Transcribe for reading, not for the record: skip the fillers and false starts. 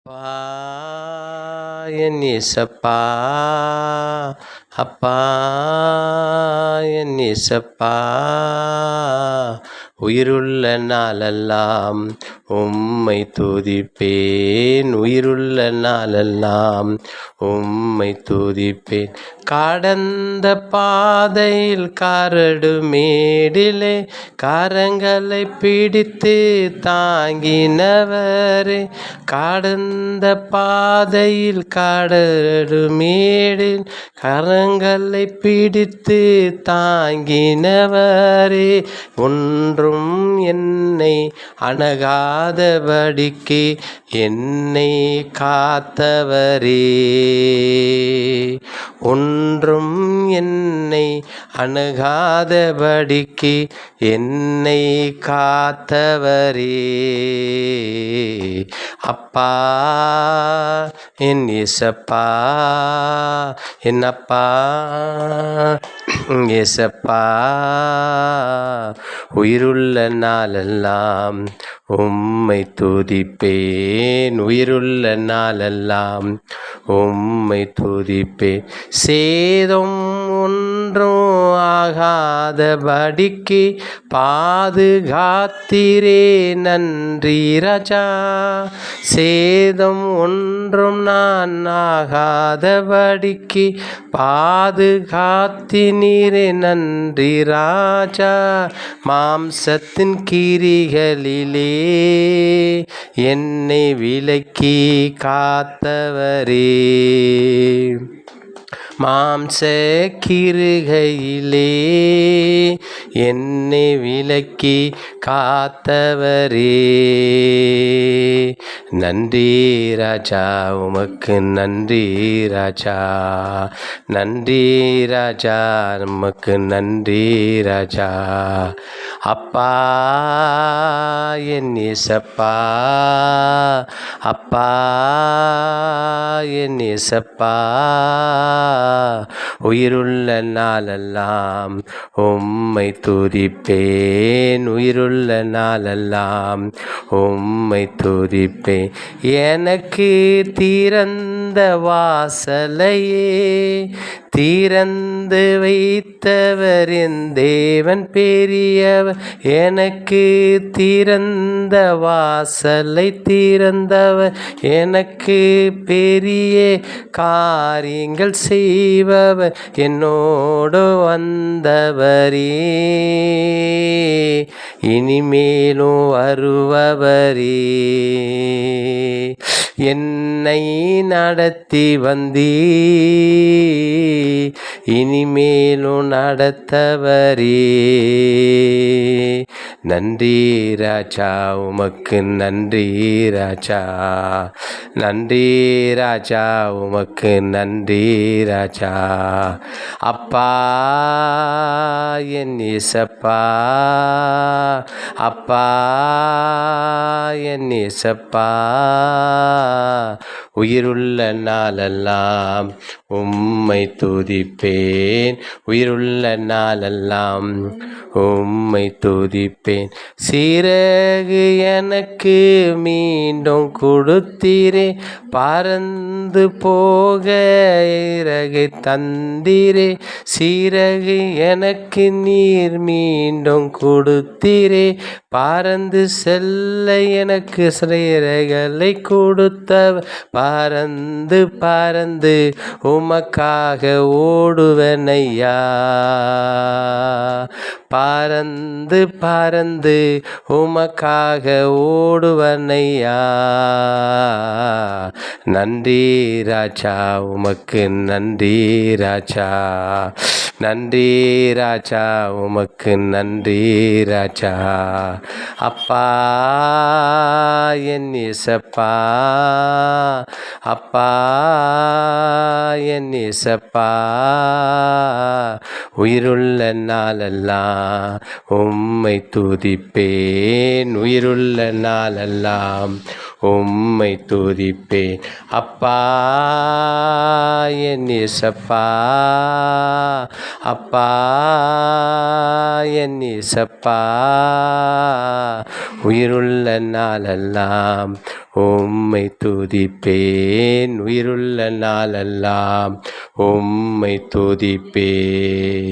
அப்பா என் இயேசப்பா, அப்பா என் இயேசப்பா, உயிருள்ள நாளெல்லாம் உம்மை துதிப்பேன், உயிருள்ள நாளெல்லாம் உம்மை துதிப்பேன். கடந்த பாதையில் கரடு மேடிலே கரங்களை பிடித்து தாங்கினவரே, கடந்த பாதையில் கரடு மேடில் கரங்களை பிடித்து தாங்கினவரே, ஒன்றும் என்னை அணுகாதபடிக்கு என்னை காத்தவரே, ஒன்றும் என்னை அணுகாதபடிக்கு என்னை காத்தவரே. அப்பா என் இயேசப்பா, என் அப்பா இயேசப்பா, உயிருள்ள நாளெல்லாம் உம்மை துதிப்பேன், உயிருள்ள நாளெல்லாம் உம்மை துதிப்பேன். சேதம் ஒன்றும் ஆகாதபடிக்கு பாதுகாத்தீரே, நன்றி ராஜா. சேதம் ஒன்றும் நான் ஆகாதபடிக்கு பாதுகாத்தினீரே, நன்றி ராஜா. மாம்சத்தின் கிரிகளிலே என்னை விலக்கி காத்தவரே, மாம்ச கிருகையிலே என்னை விலக்கி காத்தவரே, நன்றி ராஜா, உமக்கு நன்றி ராஜா, நன்றி ராஜா, உமக்கு நன்றி ராஜா. அப்பா என் இயேசப்பா, அப்பா என் இயேசப்பா, உயிருள்ள நாளெல்லாம் உம்மை துதிப்பேன், உயிருள்ள நாளெல்லாம் உம்மை துதிப்பேன். எனக்கு திறந்த வாசலையே திறந்து வைத்தவர் என் தேவன் பெரியவர், எனக்கு திறந்த வாசலை திறந்தவர், எனக்கு பெரிய காரியங்கள் செய்பவர், என்னோடு வந்தவரே, இனிமேலும் வருபவரே, என்னை நடத்தி வந்தீ, இனிமேலும் நடத்தவரே, நன்றி ராஜா, உமக்கு நன்றி ராஜா, நன்றி ராஜா, உமக்கு நன்றி ராஜா. அப்பா என் இயேசப்பா, அப்பா என் இயேசப்பா, உயிருள்ள நாளெல்லாம் உம்மை துதிப்பேன், உயிருள்ள நாளெல்லாம் உம்மை துதிப்பேன். சிறகு எனக்கு மீண்டும் கொடுத்தீரே, பறந்து போக இறகை தந்தீரே, சிறகு எனக்கு நீர் மீண்டும் கொடுத்தீரே, பறந்து செல்ல எனக்கு சிறகுகளை கொடுத்தவர், பறந்து பறந்து உமக்காக ஓடுவனையா, பறந்து பறந்து உமக்காக ஓடுவனையா, நன்றி ராஜா, உமக்கு நன்றி ராஜா, நன்றி ராஜா, உமக்கு நன்றி ராஜா. அப்பா என் இயேசப்பா, அப்பா என் இயேசப்பா, உயிருள்ள நாளெல்லாம் உம்மை துதிப்பேன், உயிருள்ள நாளெல்லாம் உம்மை துதிப்பேன். அப்பா என் இயேசப்பா, அப்பா என் இயேசப்பா உயிருள்ள நாளெல்லாம் உம்மை துதிப்பேன் உயிருள்ள நாளெல்லாம் உம்மை துதிப்பேன்.